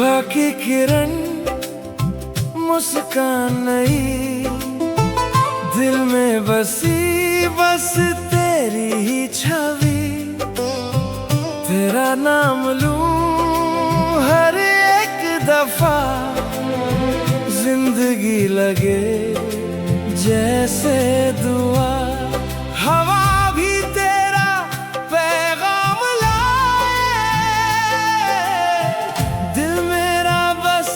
सुबह की किरण, मुस्कान नई, दिल में बसी बस तेरी ही छवि। तेरा नाम लूं हर एक दफा, जिंदगी लगे जैसे दुआ। हवा भी तेरा पैगाम लाए, दिल मेरा बस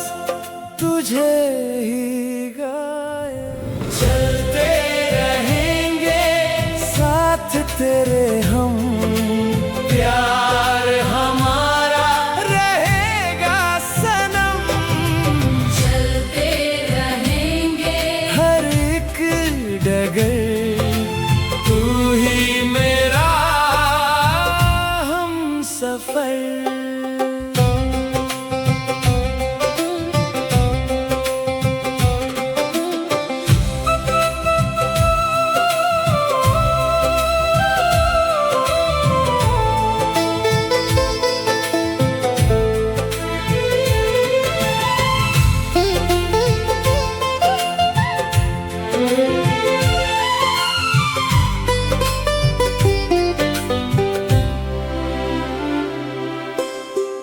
तुझे ही गाए। चलते रहेंगे साथ तेरे हम, प्यार हमारा रहेगा सनम। चलते रहेंगे हर एक डगर तू ही मेरा हम सफर।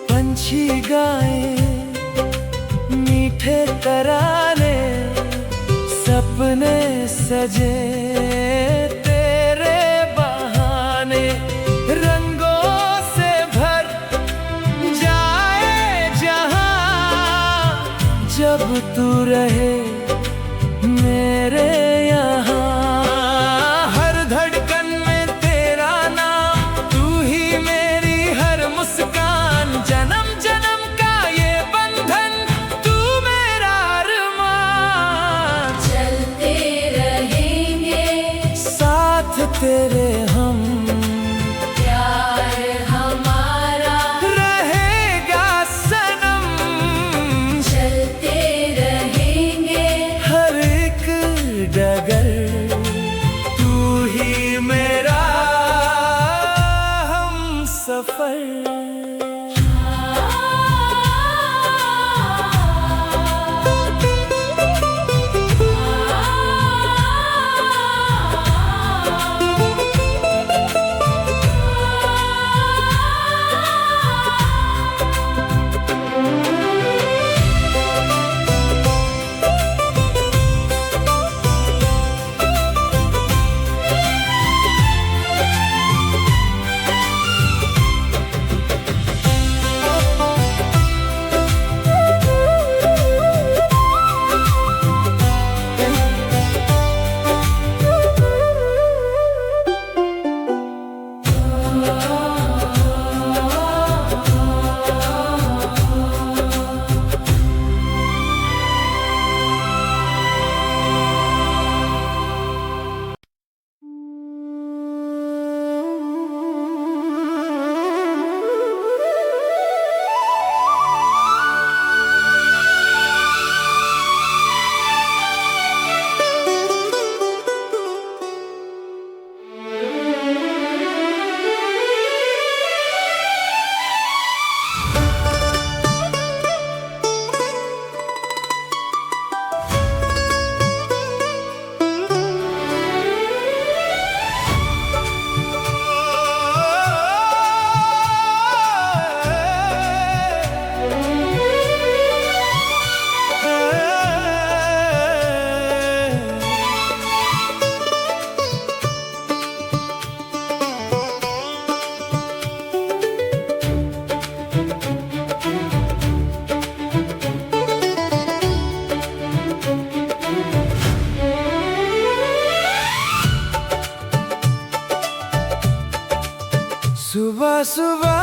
पंछी गाए मीठे तराने, सपने सजे तेरे बहाने। रंगों से भर जाए जहां, जब तू रहे मेरे यहाँ। हर धड़कन में तेरा नाम, तू ही मेरी हर मुस्कान। जन्म जन्म का ये बंधन, तू मेरा अरमान। चलते रहेंगे साथ तेरे हम, प्यार हमारा रहेगा सनम। चलते रहेंगे हर एक डगर तू ही मेरा हम सफर। सुबह सुबह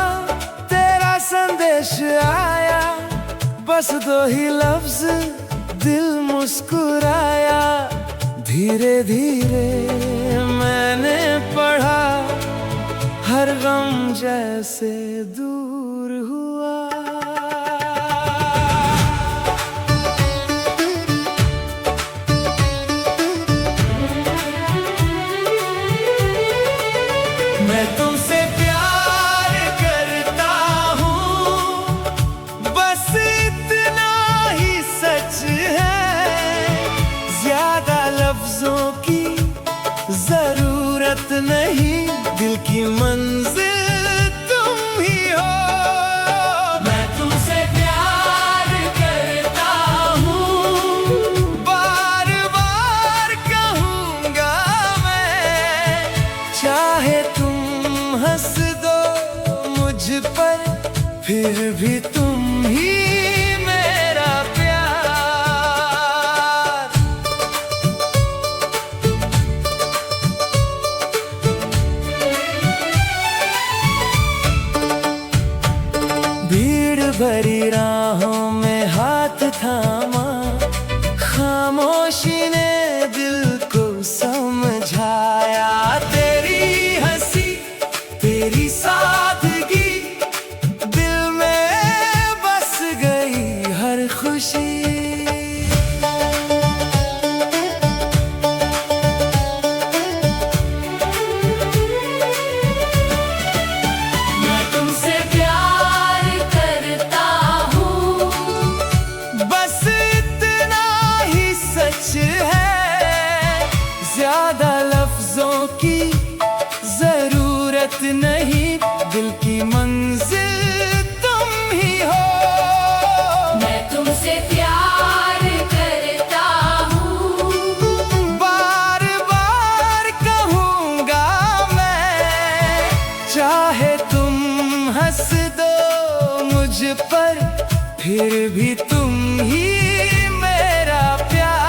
तेरा संदेश आया, बस दो ही लफ्ज दिल मुस्कुराया। धीरे धीरे मैंने पढ़ा, हर गम जैसे दूर हुआ। मैं तुमसे प्यार करता हूँ, बस नहीं, दिल की मंजिल तुम ही हो। मैं तुमसे प्यार करता हूँ, बार बार कहूँगा मैं। चाहे तुम हंस दो मुझ पर, फिर भी तुम ही मेरा प्यार। भीड़ भरी राहों में हाथ थामा, खामोशी ने दिल को समझाया। तेरी हंसी, तेरी सादगी, दिल में बस गई हर खुशी। मैं तुमसे प्यार करता हूँ, बस इतना ही सच है। ज्यादा लफ्जों की जरूरत नहीं, दिल की मंजिल तुम ही हो। मैं तुमसे प्यार करता हूँ, बार बार कहूँगा मैं। चाहे तुम हंस दो मुझ पर, फिर भी तुम ही मेरा प्यार।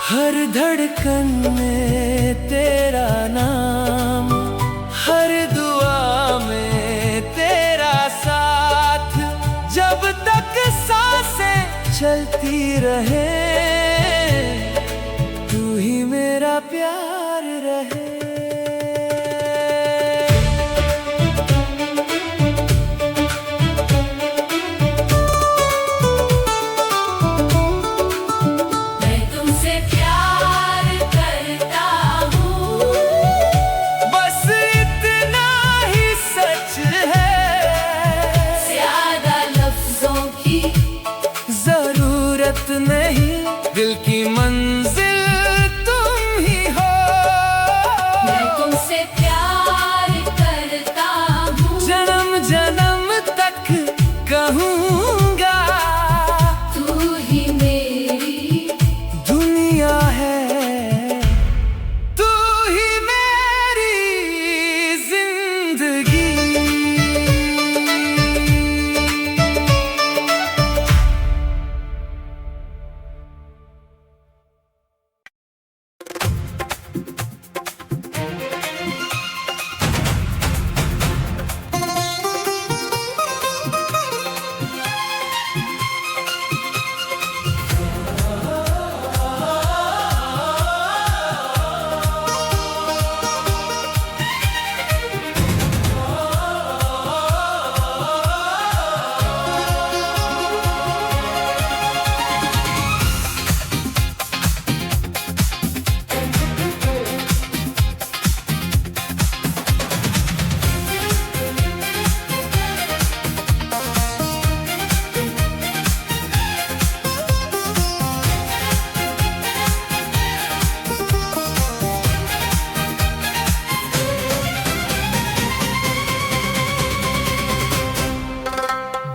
हर धड़कन में तेरा नाम, हर दुआ में तेरा साथ। जब तक सांसें चलती रहे, तू ही मेरा प्यार रहे। मैं तुमसे प्यार करता हूँ, बस इतना ही सच है। ज्यादा लफ्जों की जरूरत नहीं, दिल की मंजिल तुम ही हो। मैं तुमसे प्यार करता हूँ, जन्म जन्म तक कहूँगा। तू ही मेरी दुनिया है, तू ही मेरी जिंदगी।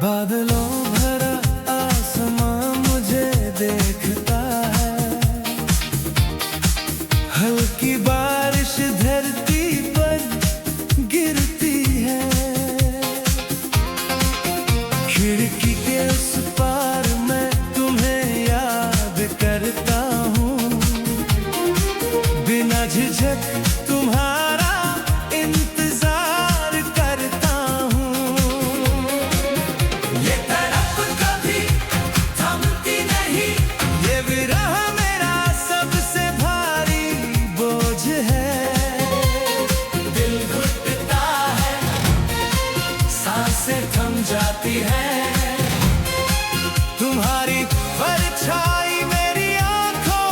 बादलों भरा आसमां मुझे देखता है, हल्की बारिश धरती पर गिरती है। खिड़की के उस पार मैं तुम्हें याद करता हूँ, बिना झिझक तुम्हारा इंतजार करता हूँ। ये तड़प कभी थमती नहीं, ये विरह मेरा सबसे भारी बोझ है। दिल घुटता है, सांसें थम जाती है, तुम्हारी परछाई मेरी आंखों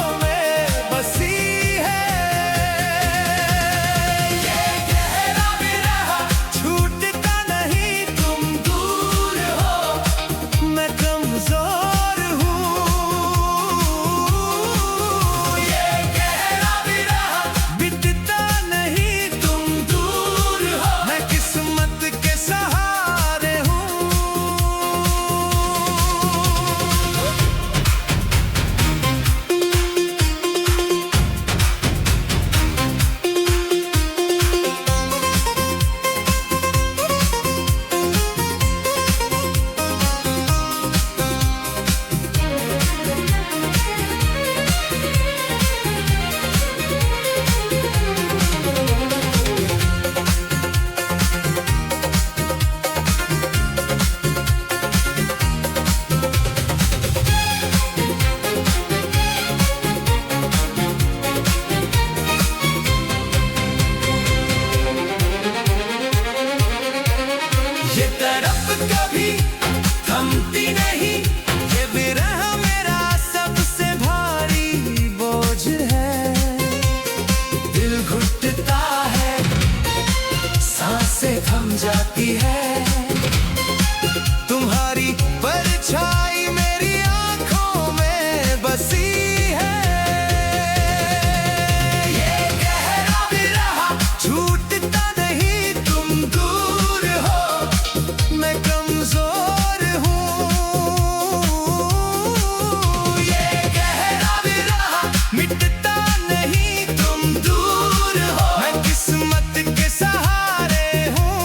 मिटता नहीं तुम दूर हो, मैं किस्मत के सहारे हूँ।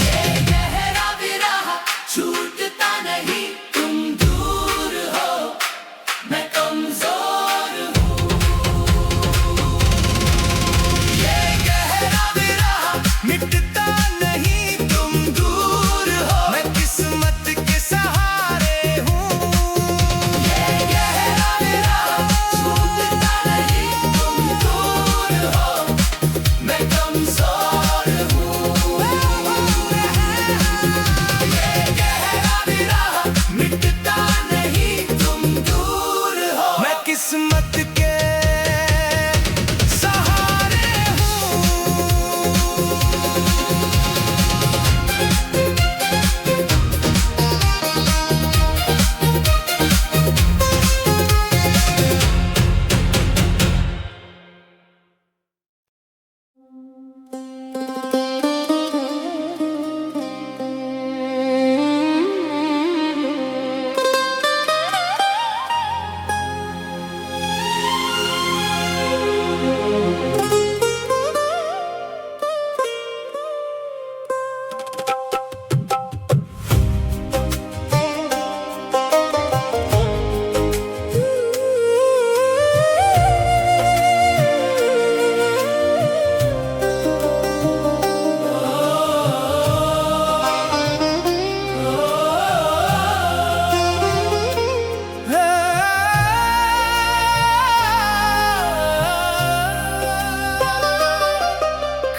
ये गहरा विरह छूटता नहीं तुम दूर हो, मैं कमजोर हूँ। ये गहरा विरह मिटता नहीं तुम दूर हो, मैं किस्मत के सहारे हूँ। ये गहरा विरह छूटता नहीं तुम दूर हो, मैं कमजोर हूँ। ये गहरा विरह मिटता नहीं तुम दूर हो, मैं किस्मत के सहारे हूँ।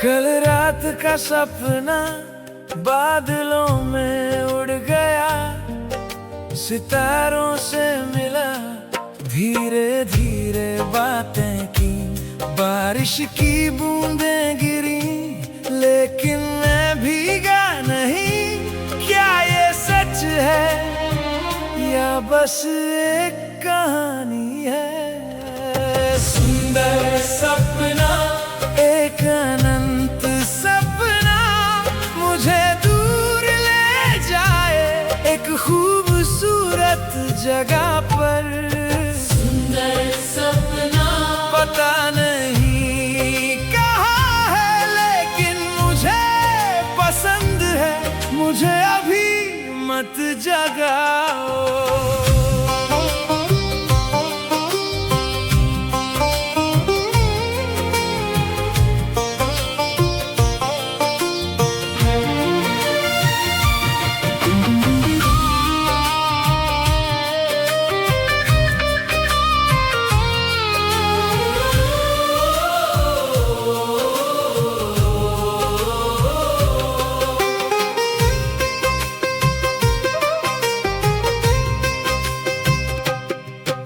कल रात का सपना बादलों में उड़ गया, सितारों से मिला, धीरे धीरे बातें की, बारिश की बूंदें गिरी, लेकिन मैं भीगा नहीं। क्या ये सच है या बस एक कहानी है? सुंदर सपना, एक अनंत सपना, मुझे दूर ले जाए एक खूबसूरत जगह पर। सुंदर सपना, पता नहीं कहाँ है, लेकिन मुझे पसंद है, मुझे अभी मत जगाओ।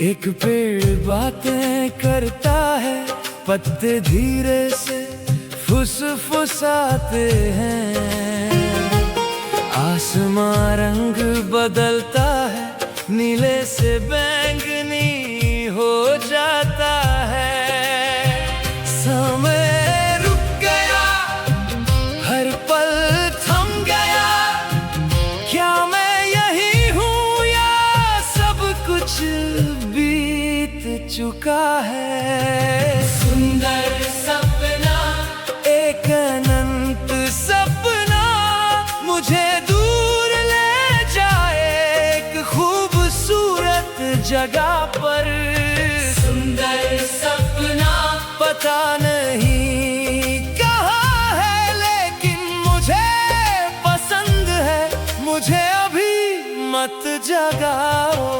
एक पेड़ बातें करता है, पत्ते धीरे से फुसफुसाते हैं, आसमां रंग बदलता है, नीले से बैंगनी हो जाता है। समय रुक गया, हर पल थम गया, क्या मैं यही हूँ या सब कुछ बीत चुका है? सुंदर सपना, एक अनंत सपना, मुझे दूर ले जाए एक खूबसूरत जगह पर। सुंदर सपना, पता नहीं कहाँ है, लेकिन मुझे पसंद है, मुझे अभी मत जगाओ।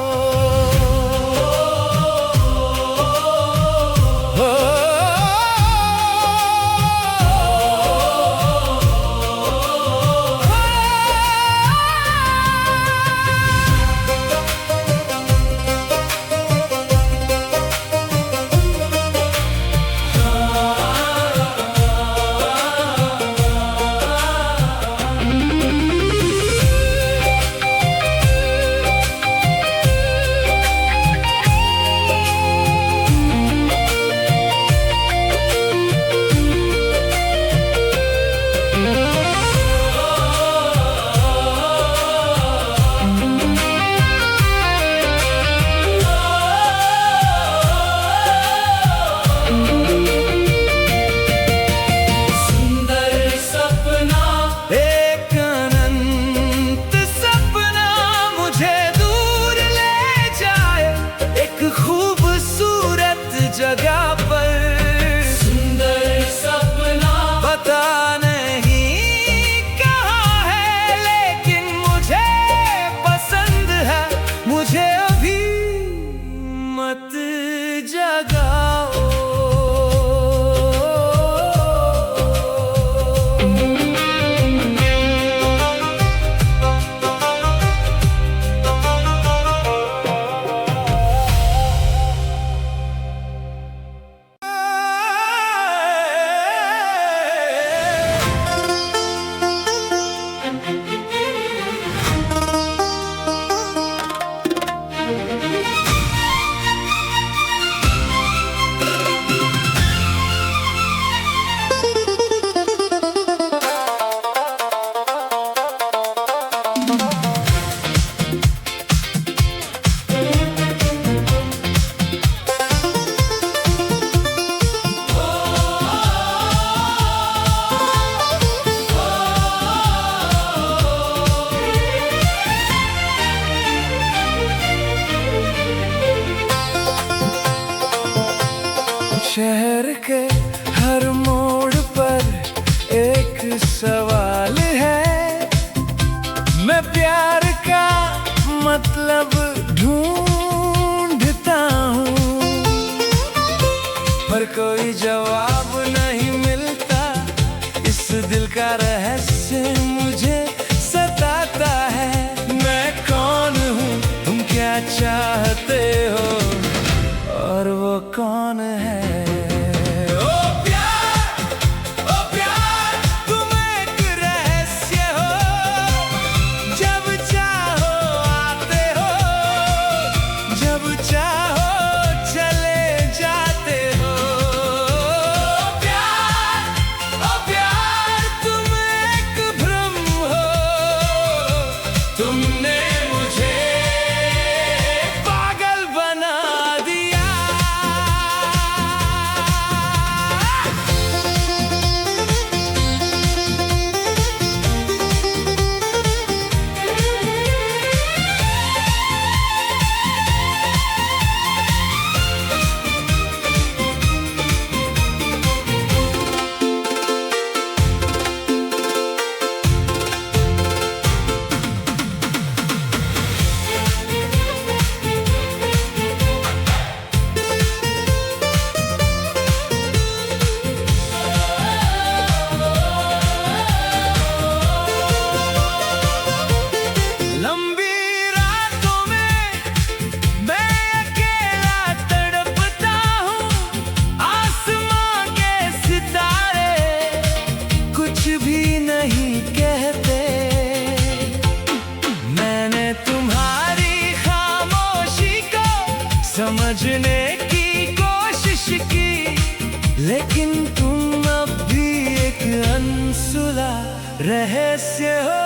सवाल है, मैं प्यार का मतलब ढूंढता हूँ, पर कोई जवाब नहीं मिलता। इस दिल का रहस्य मुझे सताता है। मैं कौन हूँ, तुम क्या चाहते हो, और वो कौन है? तुमने मुझे पागल बना दिया। समझने की कोशिश की, लेकिन तुम अब भी एक अनसुला रहस्य हो।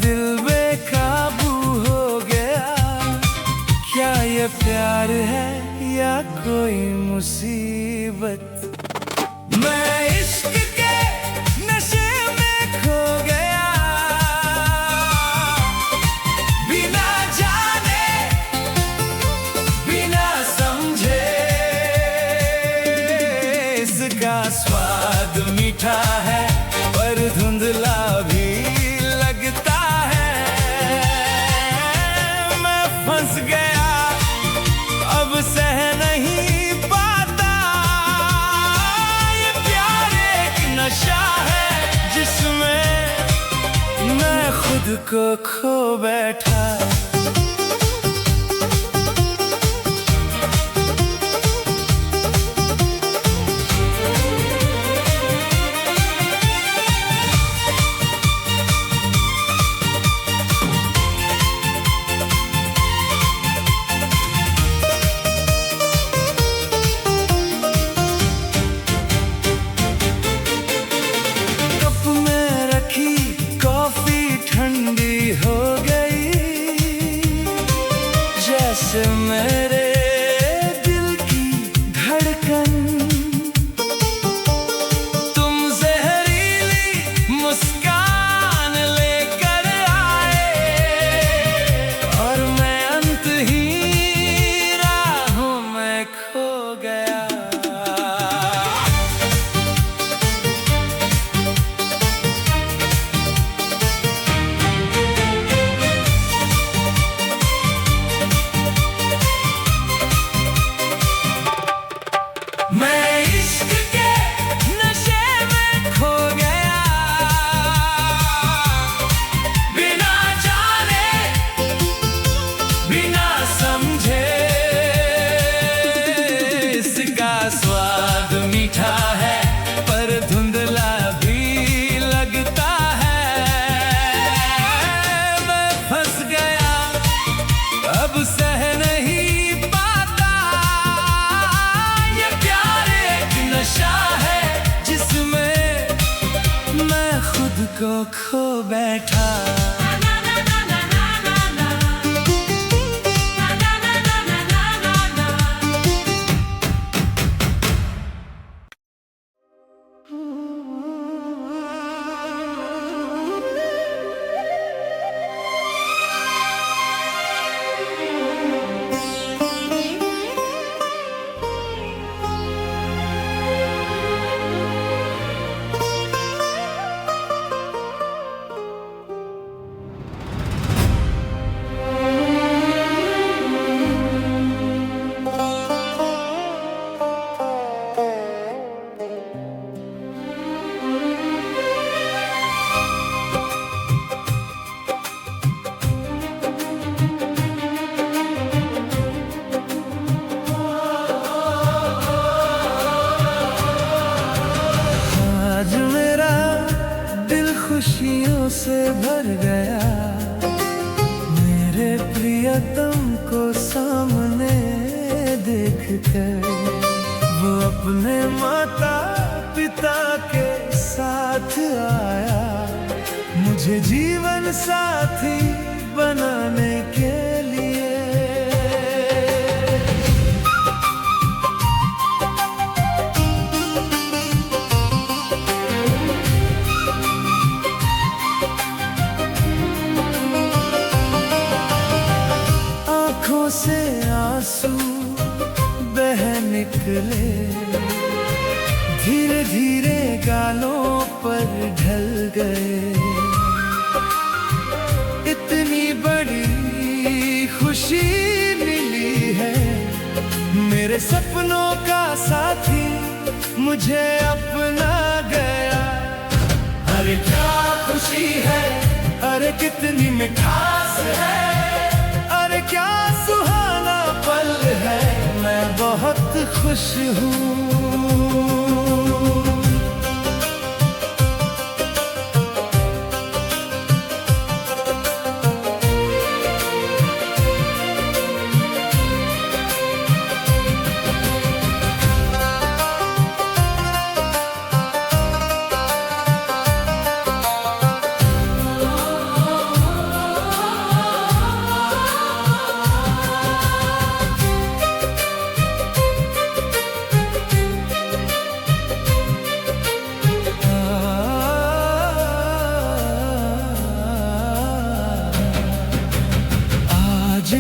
दिल बेकाबू हो गया, क्या ये प्यार है या कोई मुसीबत? मैं इश्क के नशे में खो गया, बिना जाने बिना समझे। इसका स्वाद मीठा है पर धुंधला भी लगता है। मैं फंस गया, अब सह नहीं पाता। ये प्यार एक नशा है जिसमें मैं खुद को खो बैठा। मैं खुद को खो बैठा। खुशियों से भर गया, मेरे प्रियतम को सामने देख कर। वो अपने माता पिता के साथ आया, मुझे जीवन साथी बनाने के लिए। से आंसू बह निकले, धीरे धीरे गालों पर ढल गए। इतनी बड़ी खुशी मिली है, मेरे सपनों का साथी मुझे अपना गया। अरे क्या खुशी है, अरे कितनी मिठास है, अरे क्या सुहाना पल है, मैं बहुत खुश हूँ।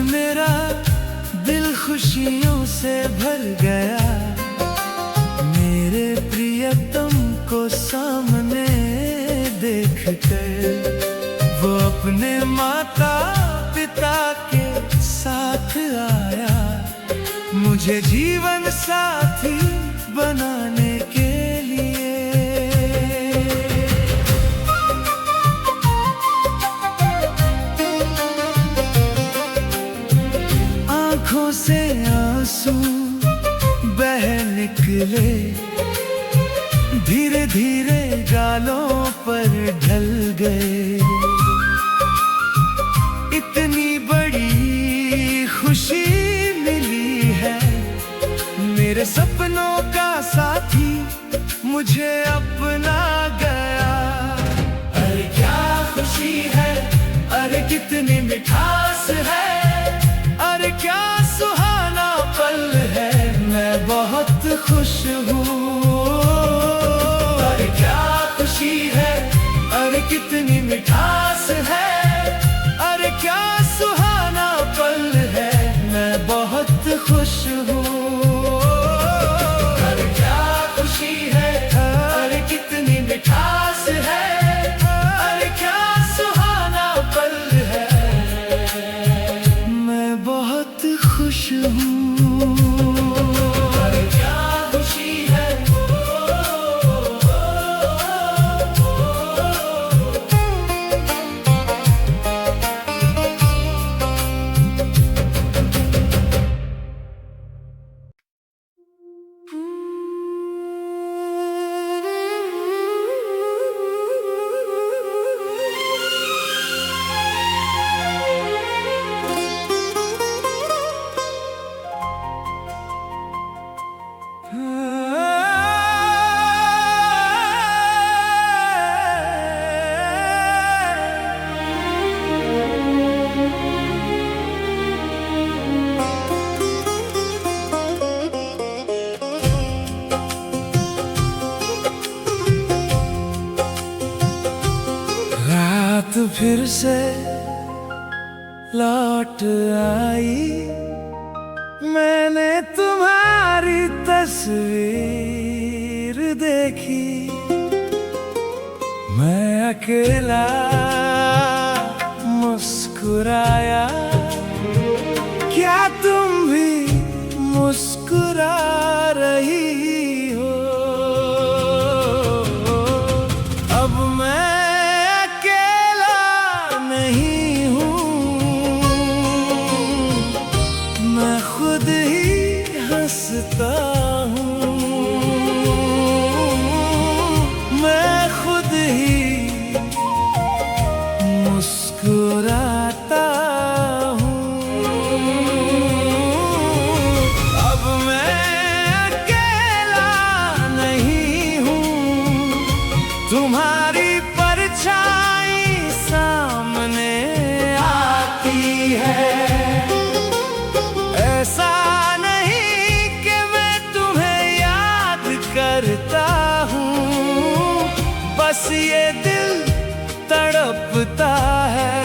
मेरा दिल खुशियों से भर गया, मेरे प्रियतम को सामने देख कर। वो अपने माता पिता के साथ आया, मुझे जीवन साथी बनाने के लिए। आँखों से आंसू बह निकले, धीरे धीरे गालों पर ढल गए। इतनी बड़ी खुशी मिली है, मेरे सपनों का साथी मुझे अपना गया। अरे क्या खुशी है, अरे कितनी मिठास है, अरे क्या सुहाना पल है, मैं बहुत खुश हूँ। अरे क्या खुशी है, अरे कितनी मिठास है, अरे क्या सुहाना पल है, मैं बहुत खुश हूँ। अरे क्या खुशी है, अरे रात फिर से लौट आई, मैंने तुम्हारी तस्वीर देखी। मैं अकेला मुस्कुराया, क्या तुम भी मुस्कुरा रही हो? अब मैं अकेला नहीं हूँ, मैं खुद ही हंसता हूँ, मैं खुद ही मुस्कुराता हूँ। अब मैं अकेला नहीं हूँ, तुम्हारी परछाई सामने आती है। ऐसा नहीं कि मैं तुम्हें याद करता हूँ, बस ये दिल तड़पता है,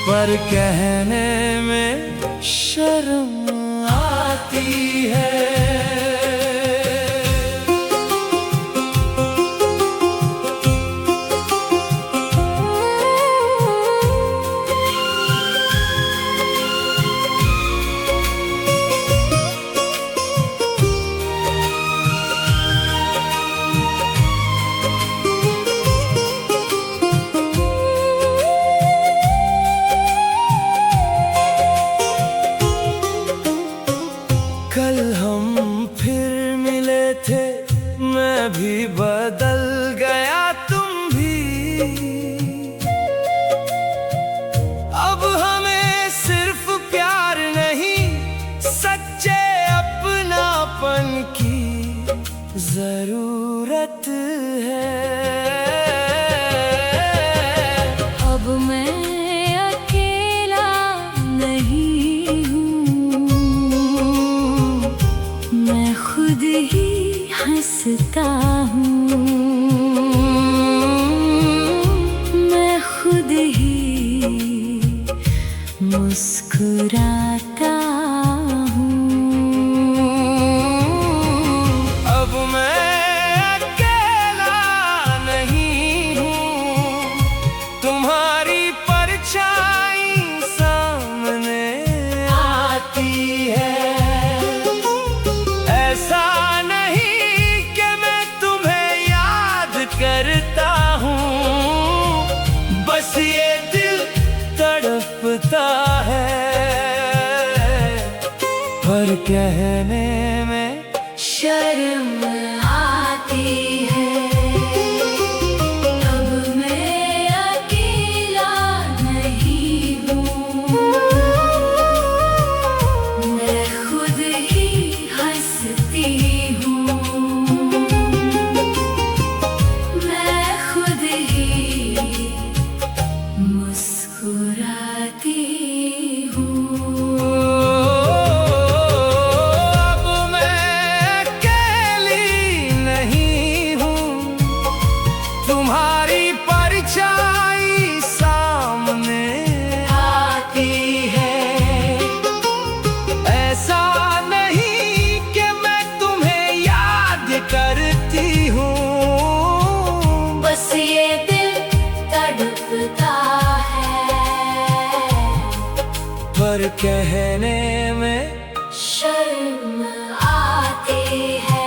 पर कहने में शर्म आती है। कल हम फिर मिले थे, मैं भी बदल गया, तुम भी। अब हमें सिर्फ प्यार नहीं, सच्चे अपनापन की जरूरत है। अब मैं अकेला नहीं हूँ, मैं खुद ही हंसता हूँ, मैं खुद ही मुस्कुराता हूँ। अब मैं अकेला नहीं हूँ, तुम्हारी परछाई सामने आती है। ऐसा नहीं कि मैं तुम्हें याद करता हूँ, बस ये दिल तड़पता है, पर कहने में शर्म आती है। अब मैं अकेला नहीं हूँ, मैं खुद ही हंसती हूँ, मैं खुद ही मुस्कुराती हूँ। अब मैं अकेली नहीं हूँ, तुम्हारी परछाई सामने आती है। ऐसा नहीं कि मैं तुम्हें याद करती हूँ, बस ये दिल तड़पता है, पर कहने में शर्म आती है।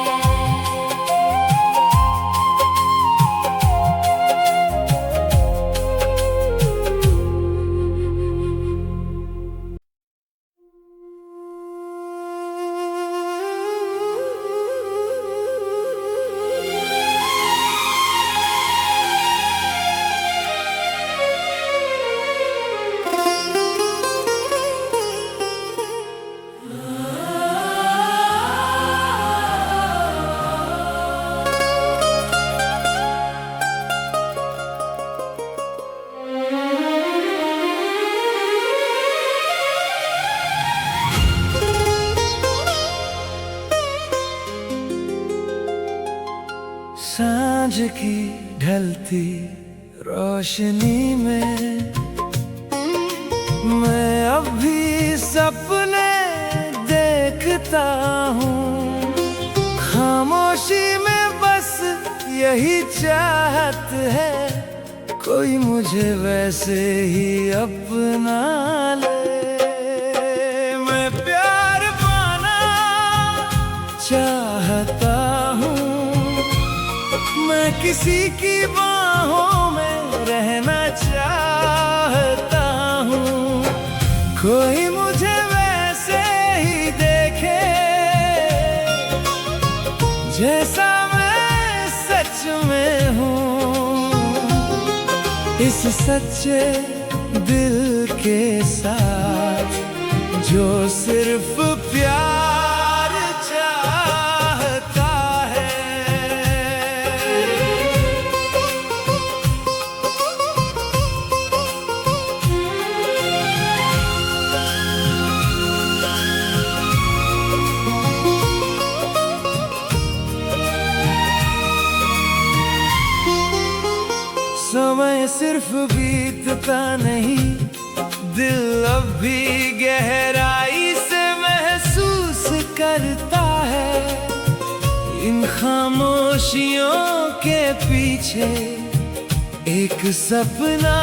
सांझ की ढलती रोशनी में मैं अब भी सपने देखता हूँ। खामोशी में बस यही चाहत है, कोई मुझे वैसे ही अपना ले। मैं प्यार पाना चाहता हूँ, मैं किसी की बाहों में रहना चाहता हूँ। कोई मुझे वैसे ही देखे जैसा मैं सच में हूँ। इस सच्चे दिल के साथ जो सिर्फ प्यार चाहता है। समय सिर्फ बीतता नहीं, दिल अब भी गहराई से महसूस करता है। इन खामोशियों के पीछे एक सपना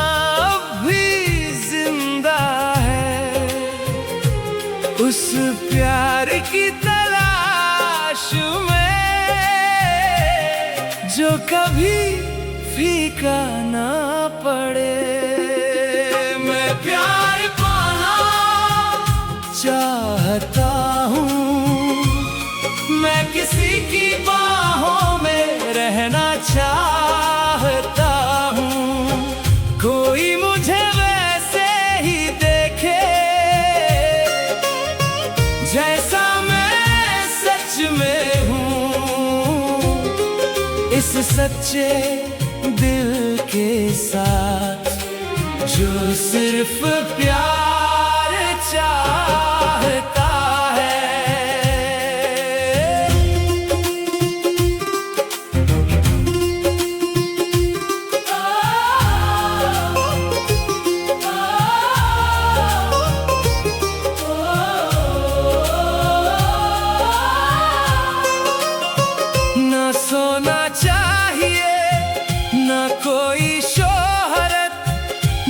अब भी जिंदा है। उस प्यार की तलाश में जो कभी फीका ना पड़े। मैं प्यार पाना चाहता हूँ, मैं किसी की बाहों में रहना चाहता हूँ। कोई मुझे वैसे ही देखे जैसा मैं सच में हूँ। इस सच्चे दिल के साथ जो सिर्फ प्यार चाहता है। ना सोना चाहिए ना कोई शोहरत,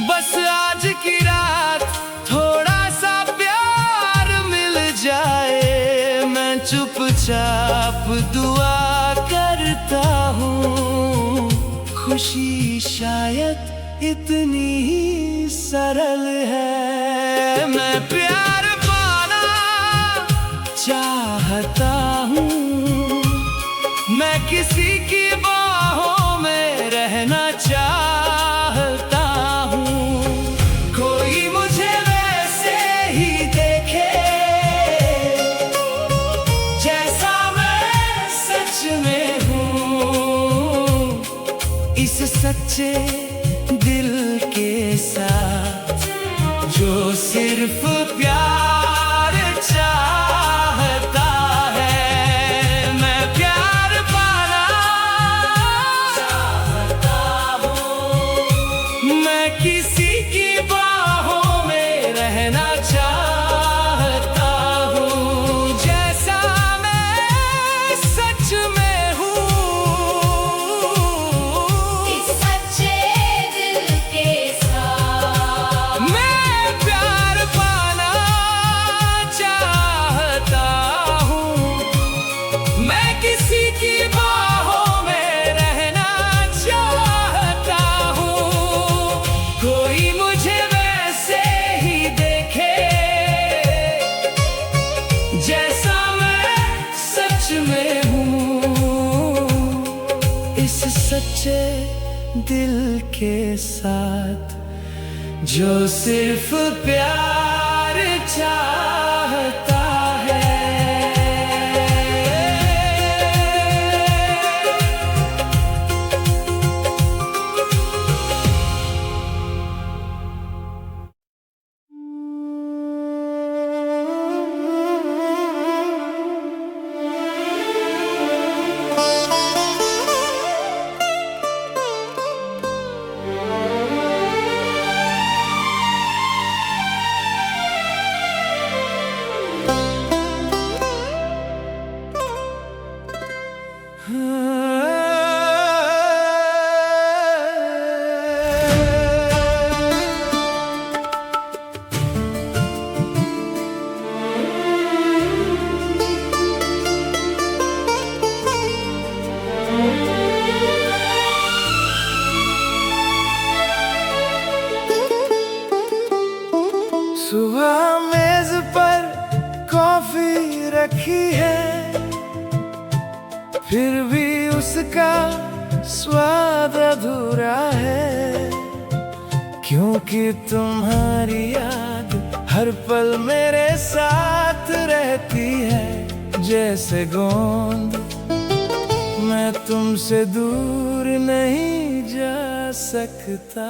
बस आज की रात थोड़ा सा प्यार मिल जाए। मैं चुपचाप दुआ करता हूँ, खुशी शायद इतनी ही सरल है। मैं प्यार पाना चाहता हूँ, मैं किसी की बाहों में रहना चाहता हूँ। कोई मुझे वैसे ही देखे जैसा मैं सच में हूँ। इस सच्चे दिल के साथ जो सिर्फ प्यार चाहता है। मैं प्यार किसी की बाहों में रहना चाहता हूँ, जैसा मैं सच में हूँ। इस सच्चे दिल के साथ मैं प्यार पाना चाहता हूँ, मैं किसी की बाहों में रहना चाहता हूँ। कोई मुझे वैसे ही देखे जैसा मैं सच में हूँ। इस सच्चे दिल के साथ जो सिर्फ प्यार चाहता है। सखी है, फिर भी उसका स्वाद अधूरा है। क्योंकि तुम्हारी याद हर पल मेरे साथ रहती है। जैसे गोंद मैं तुमसे दूर नहीं जा सकता।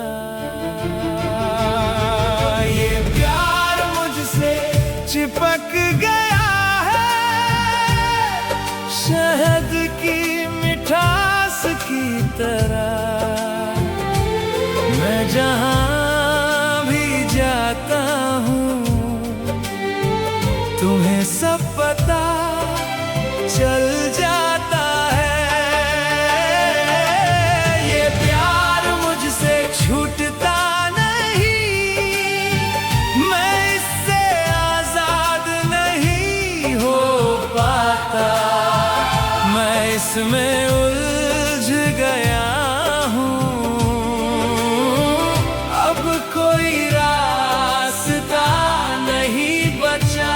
ये प्यार मुझसे चिपक गया है, शहद की मिठास की तरह। मैं जहाँ भी जाता हूँ तुम्हें सब पता चल जाता है। ये प्यार मुझसे छूटता नहीं, मैं इससे आजाद नहीं हो पाता। मैं इसमें उलझ गया हूँ, अब कोई रास्ता नहीं बचा।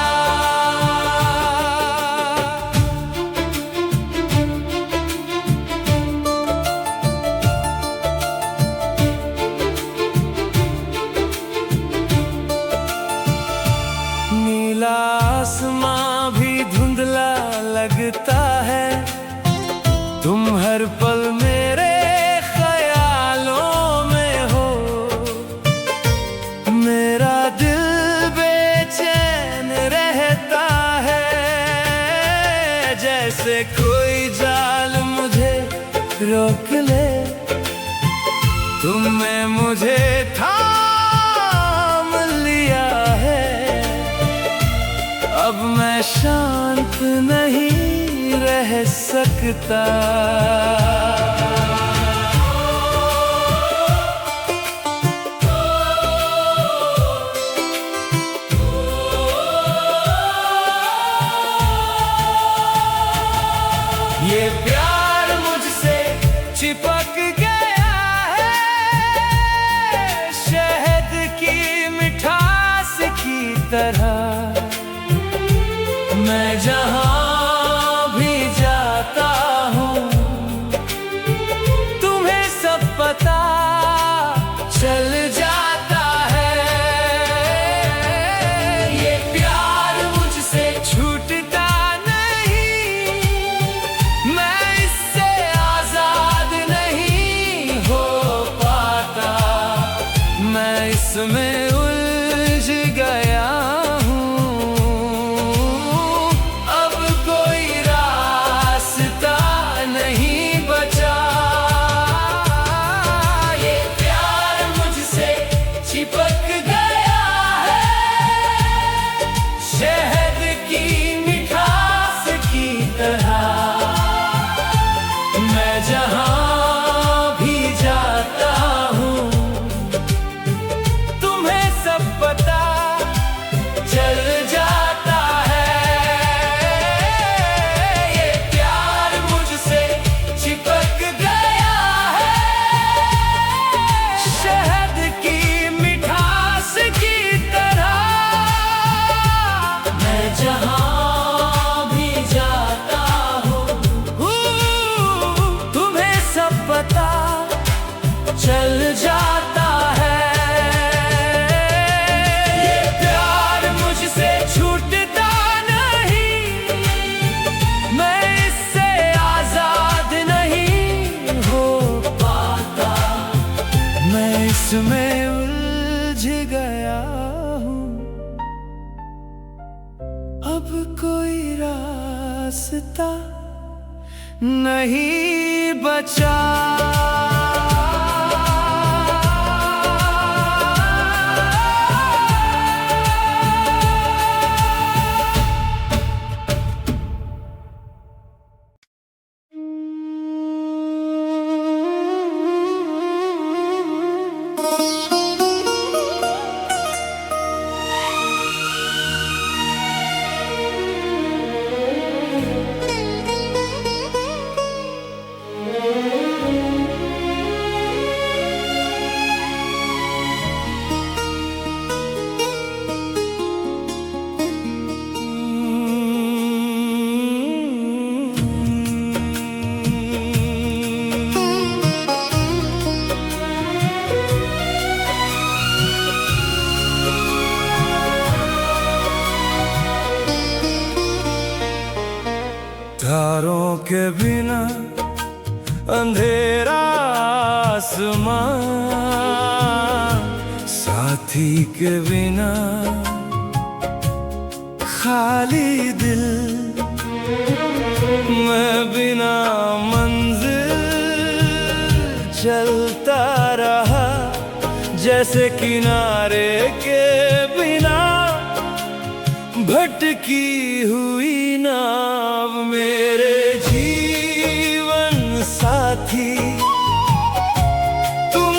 नीला आसमां भी धुंधला लगता है, तुम हर पल मेरे ख्यालों में हो। मेरा दिल बेचैन रहता है, जैसे कोई जाल मुझे रोक ले। तुमने मुझे थाम लिया है, अब मैं शांत नहीं रह सकता। ये प्यार मुझसे चिपक गया है, शहद की मिठास की तरह। मैं जहाँ भी जाता हूँ तुम्हें सब पता चल जाता है। ये प्यार मुझसे छूटता नहीं, मैं इससे आजाद नहीं हो पाता। मैं इसमें उलझ गया हूँ, अब कोई रास्ता नहीं बचा। ये प्यार मुझसे चिपक गया है, शहद की मिठास की तरह। मैं जहाँ भी जाता हूँ तुम्हें सब पता चल जाता है। ये प्यार मुझसे चिपक गया है, शहद की मिठास की तरह। मैं जहाँ भी जाता हूँ तुम्हें सब पता चल जाता है। ये प्यार मुझसे छूटता नहीं, मैं इससे आजाद नहीं हो पाता। मैं इसमें उलझ गया हूँ, अब कोई रास्ता नहीं बचा। अंधेरा आसमान, साथी के बिना खाली दिल। मैं बिना मंजिल चलता रहा, जैसे किनारे के बिना भटकी हुई नाव। मेरे जीवन साथी तुम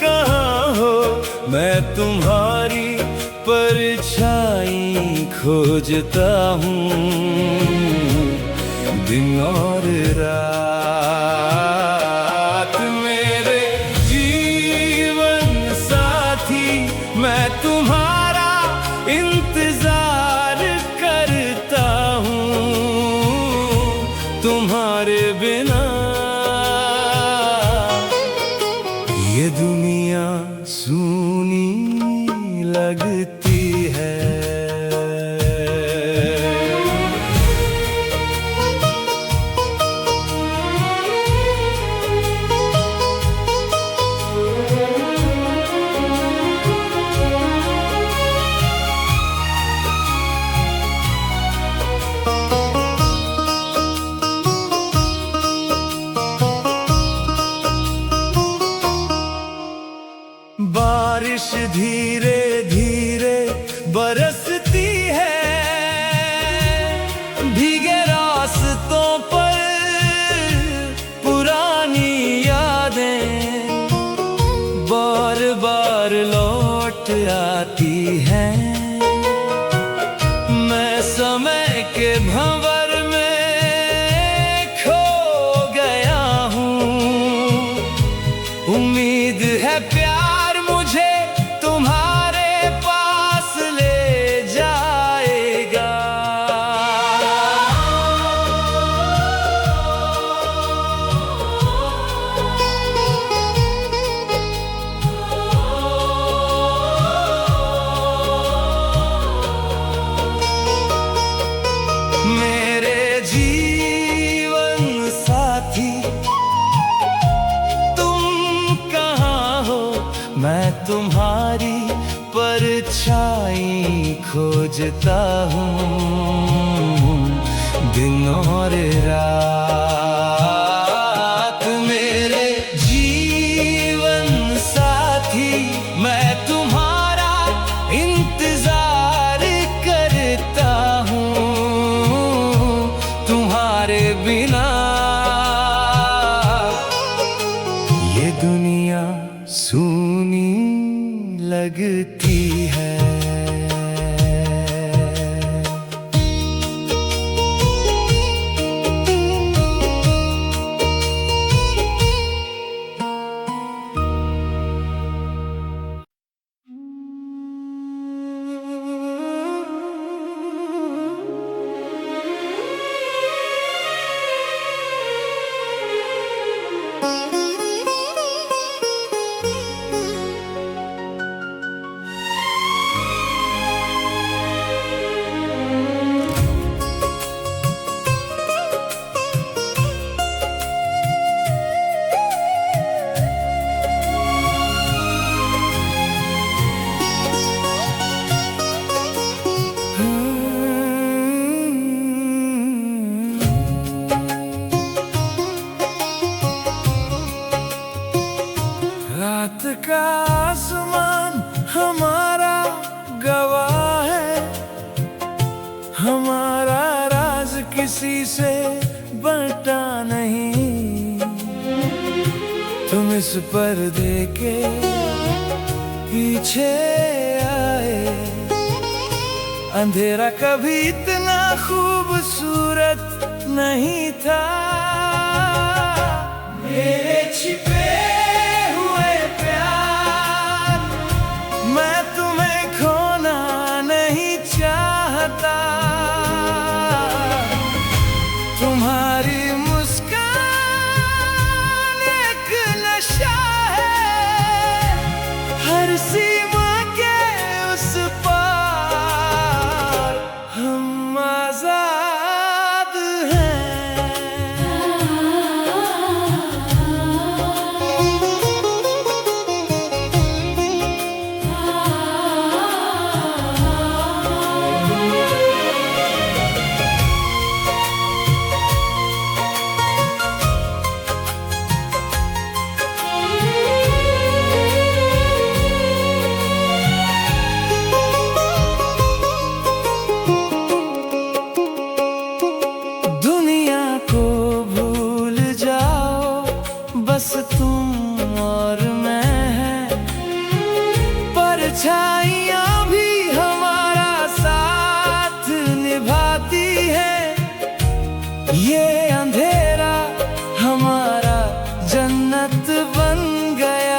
कहाँ हो, मैं तुम्हारी परछाई खोजता हूँ दिन और रात। मेरे जीवन साथी मैं तुम्हारा इंतजार करता हूँ, तुम्हारे बिना ये दुनिया सूनी लगती है। बारिश धीरे धीरे बरसती है, भीगे रास्तों पर पुरानी यादें बार बार लौट आती हैं। मैं समय के भंवर में खो गया हूँ, उम्मीद है प्यार मुझे तुम्हारे पास ले जाएगा। मेरे जीवन साथी तुम कहाँ हो, मैं तुम्हारी परछाई खोजता हूँ दिन और रात। मेरे जीवन साथी मैं तुम्हारा इंतजार करता हूँ, तुम्हारे बिना ये दुनिया सूनी लगती है। रात का आसमान हमारा गवाह है, हमारा राज किसी से बंटा नहीं। तुम इस पर्दे के पीछे आए, अंधेरा कभी इतना खूबसूरत नहीं था। मेरे छिपे हुए प्यार, मैं तुम्हें खोना नहीं चाहता। तुम्हारी मुस्कान एक नशा है, हर सीमा के उस पार हम आजाद हैं। तुम और मैं है, परछाइयाँ भी हमारा साथ निभाती है। ये अंधेरा हमारा जन्नत बन गया।